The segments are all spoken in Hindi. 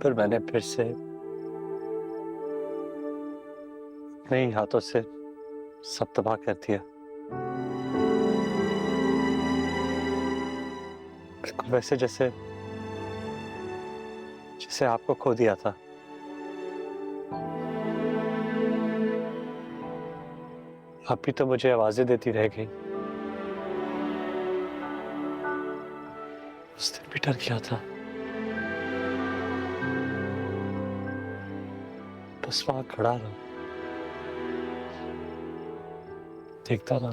पर मैंने फिर से अपने ही हाथों से सब तबाह कर दिया। बिल्कुल वैसे जैसे जैसे आपको खो दिया था। आप भी तो मुझे आवाजें देती रह गई। उस दिन भी डर गया था। बस वहां खड़ा रहा, देखता रहा।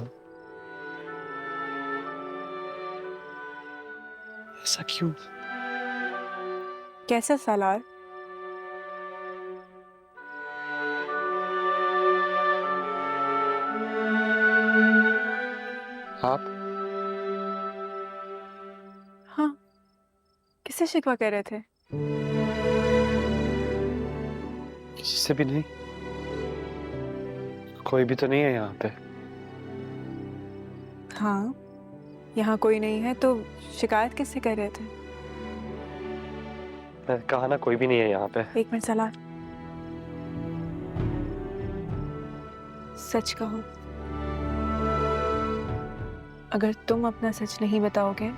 ऐसा क्यों? कैसा सालार? आप हाँ, किससे शिकवा कर रहे थे? किसी से भी नहीं? कोई भी तो नहीं है यहाँ पे। हाँ, यहाँ कोई नहीं है तो शिकायत किससे कर रहे थे? मैंने कहा ना, कोई भी नहीं है यहाँ पे। एक मिनट सालार, सच कहो। अगर तुम अपना सच नहीं बताओगे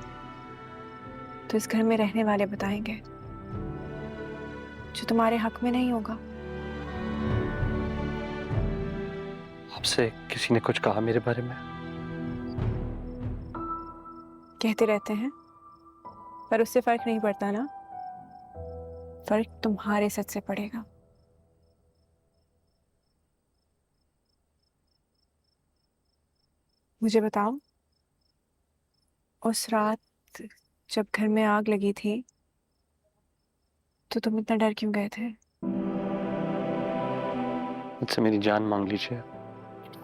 तो इस घर में रहने वाले बताएंगे, जो तुम्हारे हक में नहीं होगा। आपसे किसी ने कुछ कहा मेरे बारे में? कहते रहते हैं, पर उससे फर्क नहीं पड़ता ना। फर्क तुम्हारे सच से पड़ेगा। मुझे बताओ, उस रात जब घर में आग लगी थी तो तुम इतना डर क्यों गए थे? मुझसे मेरी जान मांग लीजिए,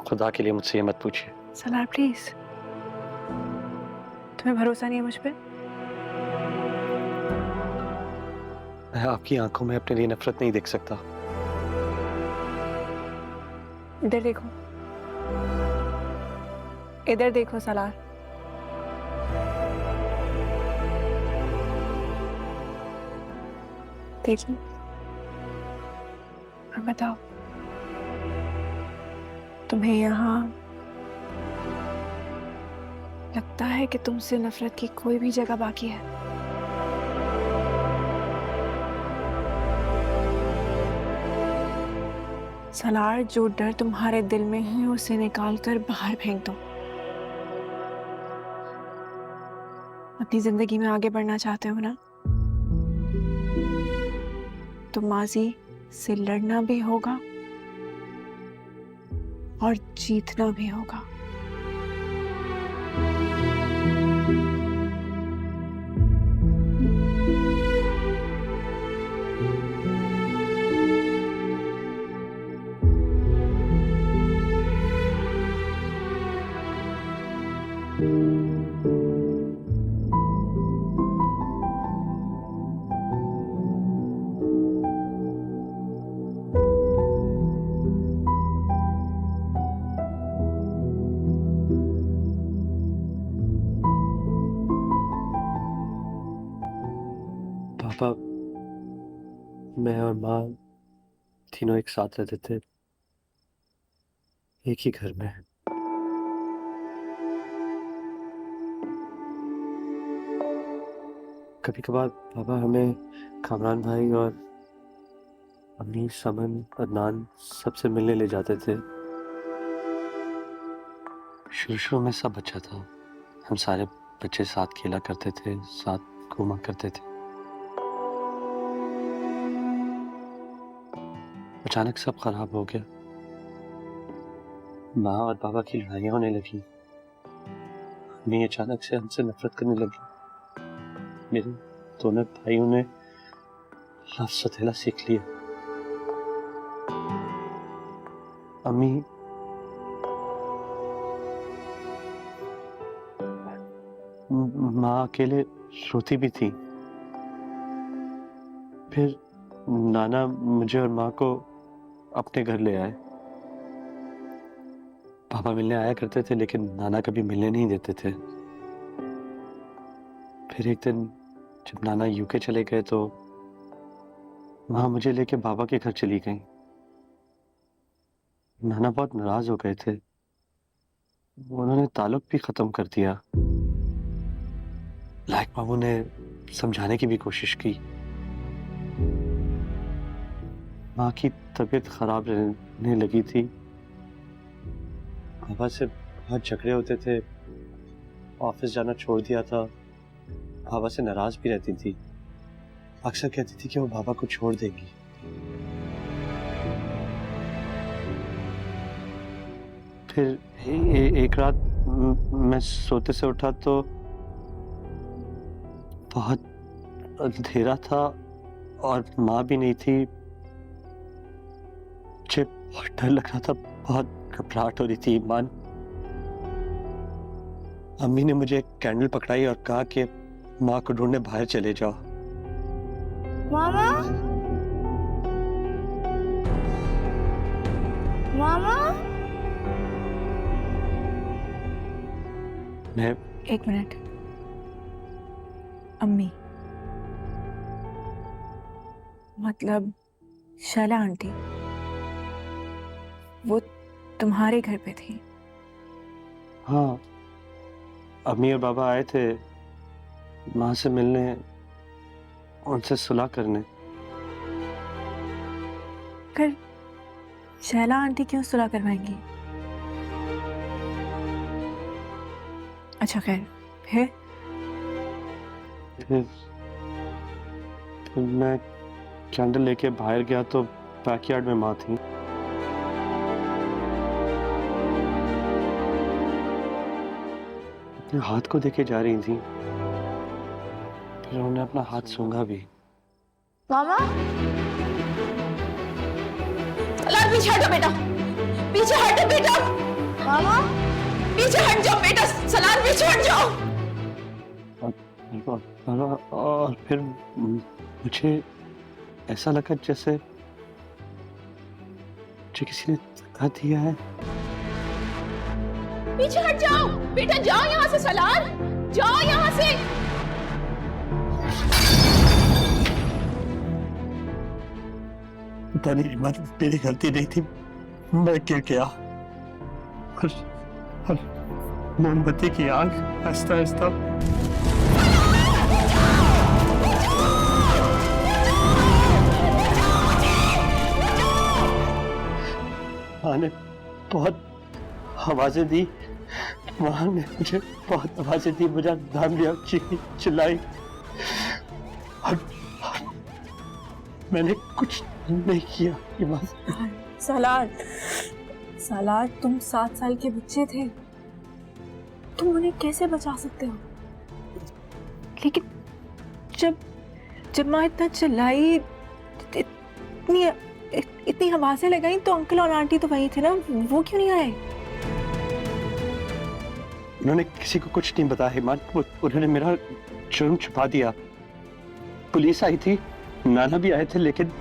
खुदा के लिए मुझसे ये मत पूछिए। सलार प्लीज, तुम्हें भरोसा नहीं है मुझ पे? मैं आपकी आंखों में अपने लिए नफरत नहीं देख सकता। इधर देखो, इधर देखो सलार। देखिए, अब बताओ, तुम्हें यहाँ लगता है कि तुमसे नफरत की कोई भी जगह बाकी है? सलार, जो डर तुम्हारे दिल में है उसे निकाल कर बाहर फेंक दो। अपनी जिंदगी में आगे बढ़ना चाहते हो ना, तो माजी से लड़ना भी होगा और जीतना भी होगा। पापा, मैं और माँ तीनों एक साथ रहते थे, एक ही घर में। कभी कभार पापा हमें कामरान भाई और अम्मी, समन, अदनान सबसे मिलने ले जाते थे। शुरू शुरू में सब अच्छा था। हम सारे बच्चे साथ खेला करते थे, साथ घूमा करते थे। अचानक सब खराब हो गया। माँ और पापा की लड़ाइयाँ होने लगी। अम्मी अचानक से हमसे नफरत करने लगी। मेरे दोनों भाइयों ने लफ्ज़ सौतेला सीख लिया। अम्मी माँ अकेले रोती भी थी। फिर नाना मुझे और माँ को अपने घर ले आए। पापा मिलने आया करते थे, लेकिन नाना कभी मिलने नहीं देते थे। फिर एक दिन जब नाना यूके चले गए तो माँ मुझे लेके बाबा के घर चली गई। नाना बहुत नाराज हो गए थे, उन्होंने ताल्लुक भी खत्म कर दिया। लाइक मामू ने समझाने की भी कोशिश की। माँ की तबीयत खराब रहने लगी थी, बाबा से बहुत झगड़े होते थे, ऑफिस जाना छोड़ दिया था, बाबा से नाराज भी रहती थी, अक्सर कहती थी कि वो बाबा को छोड़ देगी। फिर एक रात मैं सोते से उठा तो बहुत अंधेरा था और माँ भी नहीं थी। मुझे बहुत डर लग रहा था, बहुत घबराहट हो रही थी। ईमान, अम्मी ने मुझे एक कैंडल पकड़ाई और कहा कि माँ को ढूंढने बाहर चले जाओ। मामा, मामा, मैं एक मिनट। अम्मी मतलब शैला आंटी, वो तुम्हारे घर पे थी? हाँ, अम्मी और बाबा आए थे माँ से मिलने, उनसे सुलह करने। कर शैला आंटी क्यों सुलह करवाएंगी? अच्छा खैर, फिर फिर मैं कैंडल लेके बाहर गया तो बैकयार्ड में माँ थी। अपने हाथ को देखे जा रही थी, फिर उन्होंने अपना हाथ सूंघा भी। मामा, सलार पीछे हटो बेटा, पीछे हटो बेटा, मामा, पीछे हट जाओ बेटा, सलार पीछे हट जाओ। और फिर मुझे ऐसा लगा जैसे मुझे किसी ने धक्का दिया है। पीछे हट जाओ बेटा, जाओ यहाँ से, सलार जाओ यहाँ से। पता नहीं मेरी गलती नहीं थी, मैं क्या किया। मोमबत्ती की आग आहिस्ता आहिस्ता माँ ने बहुत आवाजें दी, माँ ने मुझे बहुत आवाजें दी, मुझे नाम लिया, चिल्लाई, और मैंने कुछ नहीं किया। ये बात सालार तुम 7 साल के बच्चे थे, तुम उन्हें कैसे बचा सकते हो? लेकिन जब माँ इतना चिल्लाई, इतनी आवाजें लगाई, तो अंकल और आंटी तो वहीं थे ना, वो क्यों नहीं आए? उन्होंने किसी को कुछ नहीं बताया हिमान, उन्होंने मेरा जुर्म छुपा दिया। पुलिस आई थी, नाना भी आए थे, लेकिन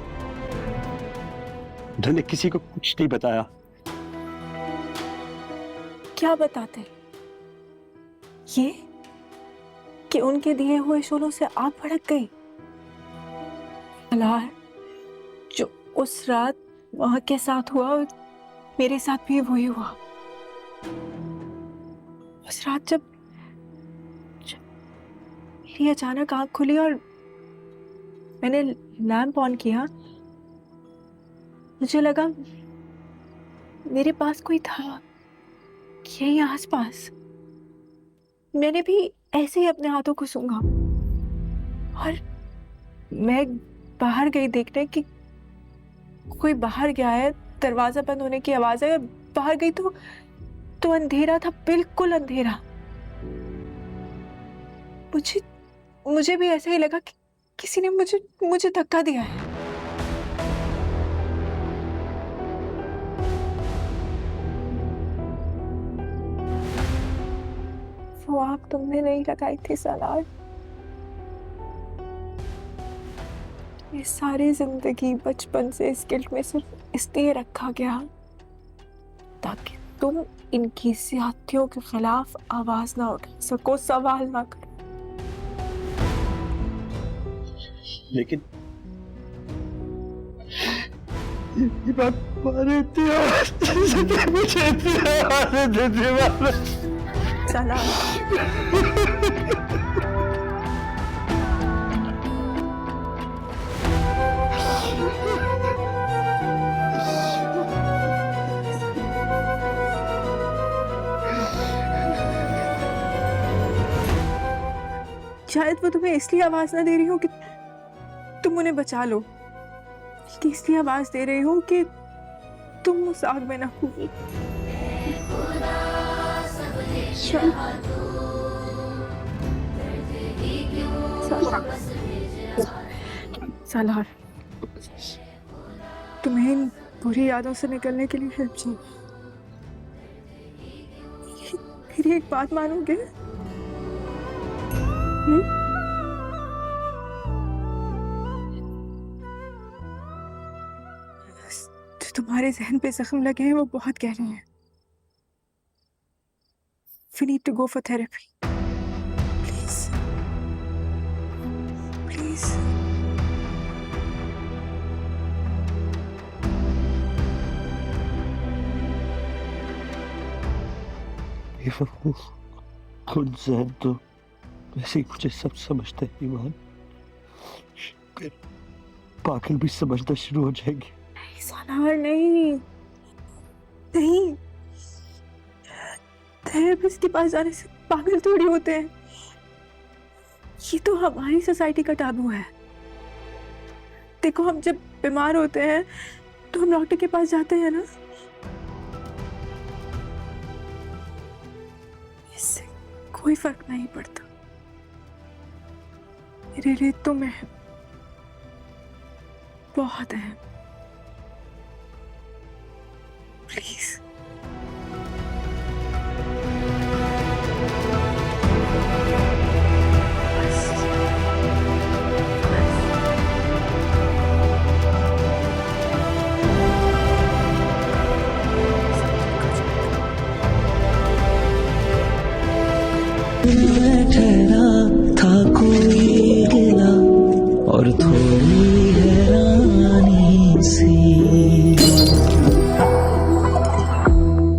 उन्होंने किसी को कुछ नहीं बताया। क्या बताते? ये कि उनके दिए हुए शोलों से आग भड़क गई। सलार, जो उस रात वहां के साथ हुआ, मेरे साथ भी वही हुआ। उस रात जब मेरी अचानक आंख खुली और मैंने लैंप ऑन किया, मुझे लगा मेरे पास कोई था, यही आसपास। मैंने भी ऐसे ही अपने हाथों को सूंघा और मैं बाहर गई देखने कि कोई बाहर गया है, दरवाजा बंद होने की आवाज है। बाहर गई तो अंधेरा था, बिल्कुल अंधेरा। मुझे भी ऐसा ही लगा कि किसी ने मुझे धक्का दिया है। वो आग तुमने नहीं लगाई थी सलार। ये सारी जिंदगी बचपन से इस गिल्ट में सिर्फ इसलिए रखा गया ताकि तुम इनकी ज्यादतियों के खिलाफ आवाज ना उठा सको, सवाल ना करो। ये बात मारे मुझे सलार शायद वो तुम्हें इसलिए आवाज ना दे रही हो कि तुम उन्हें बचा लो, बल्कि इसलिए आवाज दे रही हो कि तुम उस आग में ना कूदो। सालार, तुम्हें इन बुरी यादों से निकलने के लिए हेल्प चाहिए। मेरी एक बात मानोगे? जो तुम्हारे जहन पे जख्म लगे हैं वो बहुत गहरे हैं। We need to go for therapy. Please. Please. खुद जहन तो वैसे ही मुझे सब समझते हैं ईमान, फिर पागल भी समझना शुरू हो जाएंगे। नहीं सालार, नहीं नहीं, थेरेपिस्ट के पास जाने से पागल थोड़ी होते हैं। ये तो हमारी सोसाइटी का टाबू है। देखो, हम जब बीमार होते हैं तो हम डॉक्टर के पास जाते हैं ना, इससे कोई फर्क नहीं पड़ता। मेरे लिए तुम है बहुत है। प्लीज ठहरा